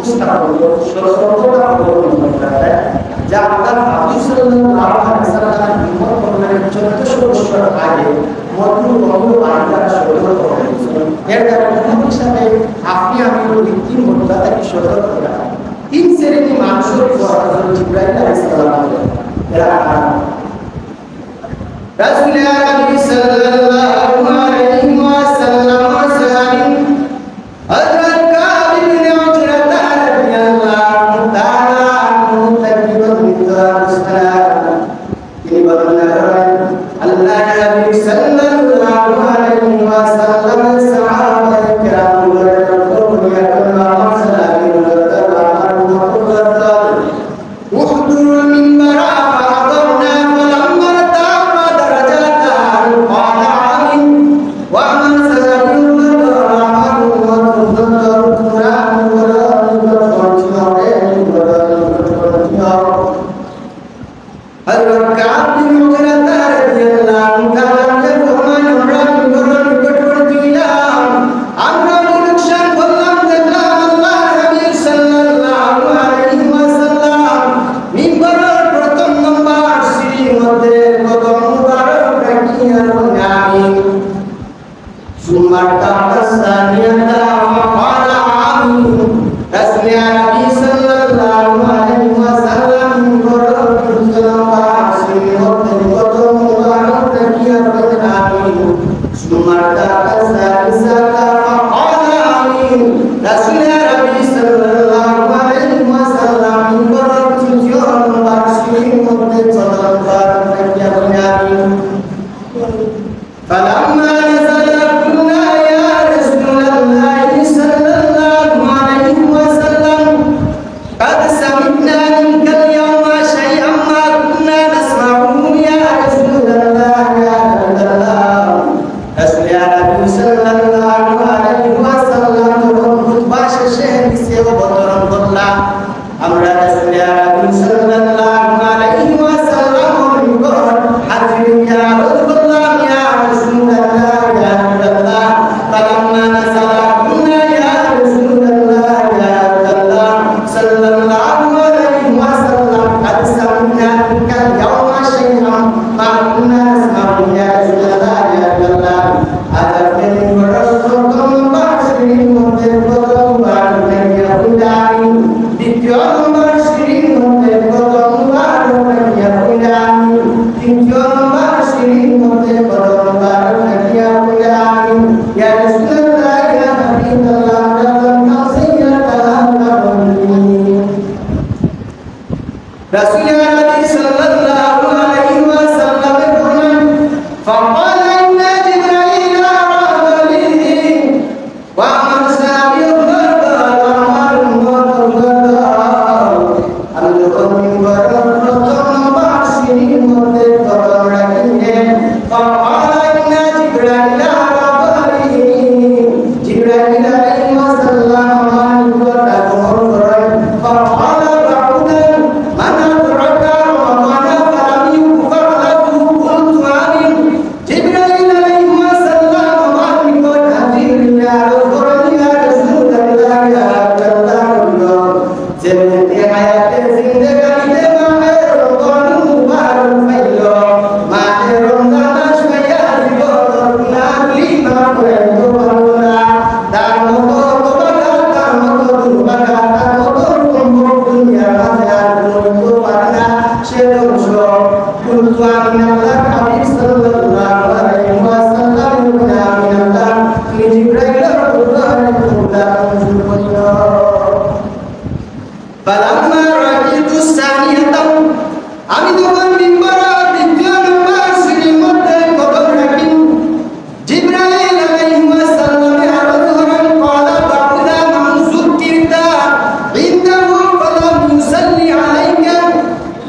উপস্থাপন সতর্কতা অবলম্বন করতে হবে যা আল্লাহ হাবিব সাল্লাল্লাহু আলাইহি ওয়াসাল্লামের বিপদ করলেন 1400 বছর আগে মধু বাড়িটা সতর্ক হয়েছিল। এর কারণ হিসাবে আপনি আমি ভিত্তির মধ্যে তাকে সতর্ক করা তিন শ্রেণী মানুষের উপর হযরত জিবরাইল আলাইহিস সালাম এরা রাসূল আল্লাহ সাল্লাল্লাহু আলাইহি ওয়াসাল্লাম সালাম হযরত কাব ইবনে উজরাত রাদিয়াল্লাহু তাআলা আনহু তাকবীরুল ইহরাম তিনি বর্ণনা করেন আল্লাহ নবী সাল্লাল্লাহু আলাইহি ওয়াসাল্লাম সাহাবায়ে কেরামদের কবুলিয়া আল্লাহ সালামিন উহদুর মিনবারা ফাদরনা ফালাম্মা তাআরা দারাজাতান ক্বালা আমিন ওয়া মান সালামিন হযরত কাব বিন উজরাত রাদিয়াল্লাহু তাআলা ফরমান আমরা বিবরণ করতে দিলাম আমরা নিরীক্ষণ করলাম দেখলাম আল্লাহ নবী সাল্লাল্লাহু আলাইহি ওয়াসাল্লাম মিম্বরের প্রথম নম্বর সিঁড়ির মধ্যে কদম মুবারক রাখিয়া আমিন সুম্মা তাসানিয়াতা ক্বালা আমিন রাসূল নবী সাল্লাল্লাহু আলাইহি ওয়াসাল্লাম মিম্বরের فلما نزل قلنا يا رسول الله صلى الله عليه وسلم قد سمعنا منك اليوم شيئا ما كنا نسمعه يا رسول الله يا رسول الله رسول الله صلى الله عليه وسلم খুতবা শেষে নিচে অবতরণ করলাম আমরা রাসূল আল্লাহ সাল্লাল্লাহু আলাইহি ওয়াসাল্লাম নিকট হাজির ইয়া রাসূলুল্লাহ ইয়া রাসূলুল্লাহ ইয়া রাসূলুল্লাহ ফালাম্মা নাযালা কুনা ইয়া রাসূলুল্লাহ ইয়া রাসূলুল্লাহ সাল্লাল্লাহু আলাইহি ওয়াসাল্লাম قد سمعنا منك اليوم شيئا ما كنا نسمعه يا রাসূলুল্লাহ ইয়া রাসূলুল্লাহ আদাবনে প্রথম বাসির মধ্যে প্রথম বার করিয়া উদারি দ্বিতীয় নম্বর সিঁড়ির মধ্যে প্রথম বার করিয়া উদারি তৃতীয় নম্বর সিঁড়ির মধ্যে প্রথম বার করিয়া উদারি ইয়া রাসূলুল্লাহ ইয়া হাবিবাল্লাহ রাব্বানা সাইয়্যিদানা রাসূল আল্লাহ সাল্লাল্লাহু আলাইহি ওয়াসাল্লাম ফরমান فقال إن جبريل أرادني وأمر سامي আমি যখন মিম্বরের প্রথম নম্বর সিঁড়ির মধ্যে কদম রাখিলেন فقال إن جبريل أرادني জিবরাইল আলাইহিস সালাম আমার নিকট আগমন করেন فقال بعودا من أدرك رمضان فلم يغفر له قلت آمين জিবরাইল আলাইহিস সালাম আমার নিকট হাজির ইয়া রাসূলুল্লাহ ইয়া রাসূলুল্লাহ যেমনি হায়াতে জিন্দেগানিতে মাহে রমজান মুবারক পাইলো মাহে রমজান মাস পাইয়া জীবন নাগলি না করে তো ভালো না তার মতো কবাগা তার মতো দুর্বাগা তার মতো সম্ভব দুনিয়া মাঝে আর কোনো পারে না সে ধ্বংস কুলতু আমিন আল্লাহ হাবিব সাল্লাল্লাহু আলাইহি ওয়াসাল্লাম আমিন আল্লাহ তিনি জিবরাইলের উদ্ধারে তোমরা মঞ্জুর করিও فلما رأيت الثانية আমি যখন মিম্বরের দ্বিতীয় নম্বর সিঁড়ির মধ্যে কদম রাখি জিবরাইল আলাইহিস সালাম আরজ করেন قال بعودا من ذكرت عنده فلم يصلي عليك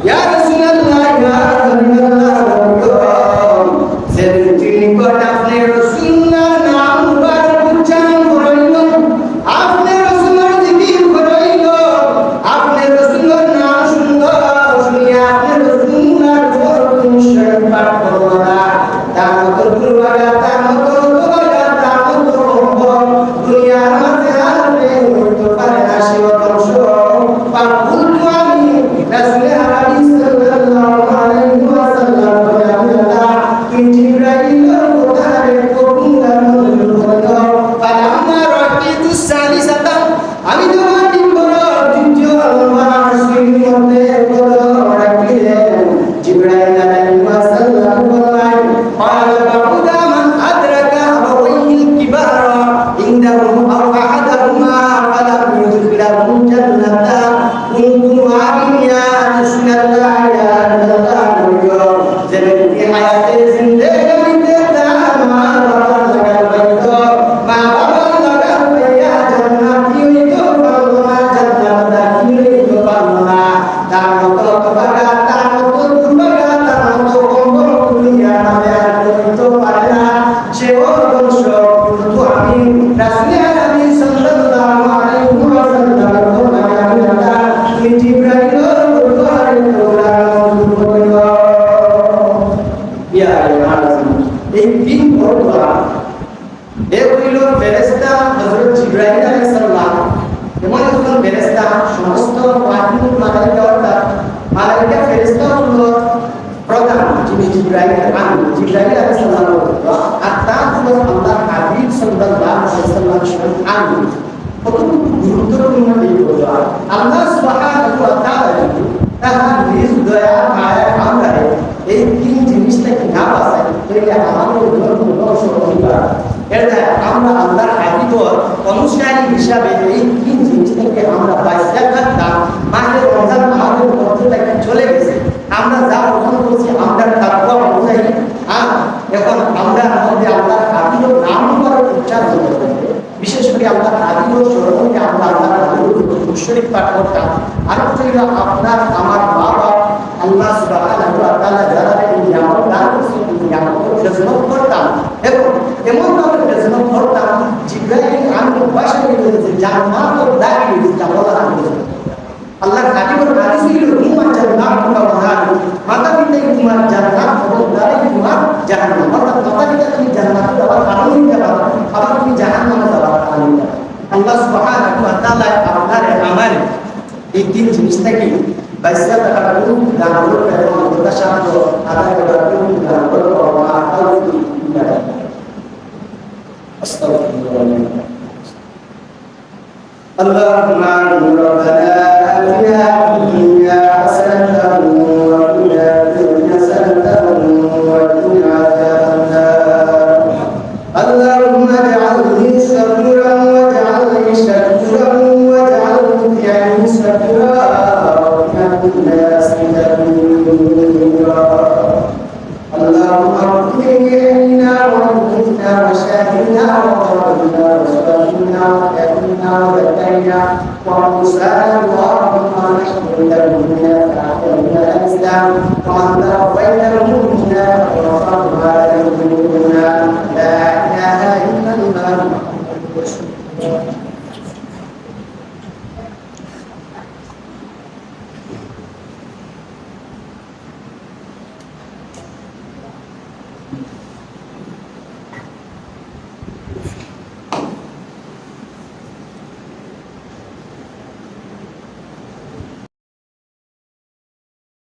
يا رسول الله يا حبيب الله যেদিন তিনি নিকট আপনি রাসূলুল্লাহর নাম মুবারক উচ্চারণ করাইল আপনি রাসূলের জিকির করাইল আপনি রাসূলের নাম শুনলো শুনিয়া আপনি রাসূল জিবরাইল আলাইহিস সালাম আর তার হলো আল্লাহর হাবিব সাল্লাল্লাহু আলাইহি ওয়াসাল্লাম শরীফ আনু কতটুকু গুরুত্বপূর্ণ এই কথা আল্লাহ সুবহানাহু ওয়া তাআলা তাহার নিজ দয়া মায়া আমরারে এই তিন জিনিসটাকে না বাঁচাই তাহলে আমাদের ধর্ম ধ্বংস হতে পারে। এটা আমরা আল্লাহর হাবিবর অনুসারী হিসাবে এই তিন জিনিসটাকে আমরা বাঁচিয়ে থাকতাম। মাঝে রমজান আমাদের মধ্যে থেকে চলে গেছে, আমরা যা গ্রহণ করছি আমরা তাকওয়া অনুযায়ী। আর এখন আমরা মধ্যে আল্লাহর হাবিবর নাম করার উচ্চারণ করতে হবে। বিশেষ করে আল্লাহর হাবিবর স্মরণে আমরা আল্লাহর হাবিবর শরীফ পাঠ করতাম। আর হইল আপনার আমার বাবা আল্লাহ সুবহানাহু ওয়া তাআলা যারা এই নিয়ামত দান করেছেন এই নিয়ামতের খেজমত করতাম এবং এমন ভাবে খেজমত করতাম জিবরাইল আমিন বাসায় বলেছে জান্নাতের দাবি দিতে বলা হয়েছে। আল্লাহর হাবিবের হাদিস ছিল তোমার জান্নাত তোমার মাতা পিতা তোমার জান্নাত এবং দাঁড়াই তোমার জাহান্নাম। অর্থাৎ মাতা পিতা তুমি জান্নাতে যাওয়ার কারণ নিতে পারো, আবার তুমি জাহান্নামে যাওয়ার কারণ নিতে পারো। আল্লাহ সুবহানাহু ওয়া তাআলা আপনার আমার এই তিন জিনিস থেকে বাইসা টাকা কোনো দান করতে এবং আল্লাহর সাথে আদায় করার কোনো দান করতে পারো। আস্তাগফিরুল্লাহ। اللهم ربنا آتنا في الدنيا حسنة وفي الآخرة حسنة وقنا عذاب النار. اللهم اجعلني شكورا واجعلني شكورا واجعلني في عين شكورا وفي الناس شكورا. اللهم اغفر لنا وارحمنا وشاهدنا وقربنا وصلنا وكرمنا وذكرنا وانصرنا اللهم نحن المؤمنين فاعطنا الاسلام وانت توفيت المؤمنين فغفرنا لذنوبنا لا اله الا الله محمد رسول الله.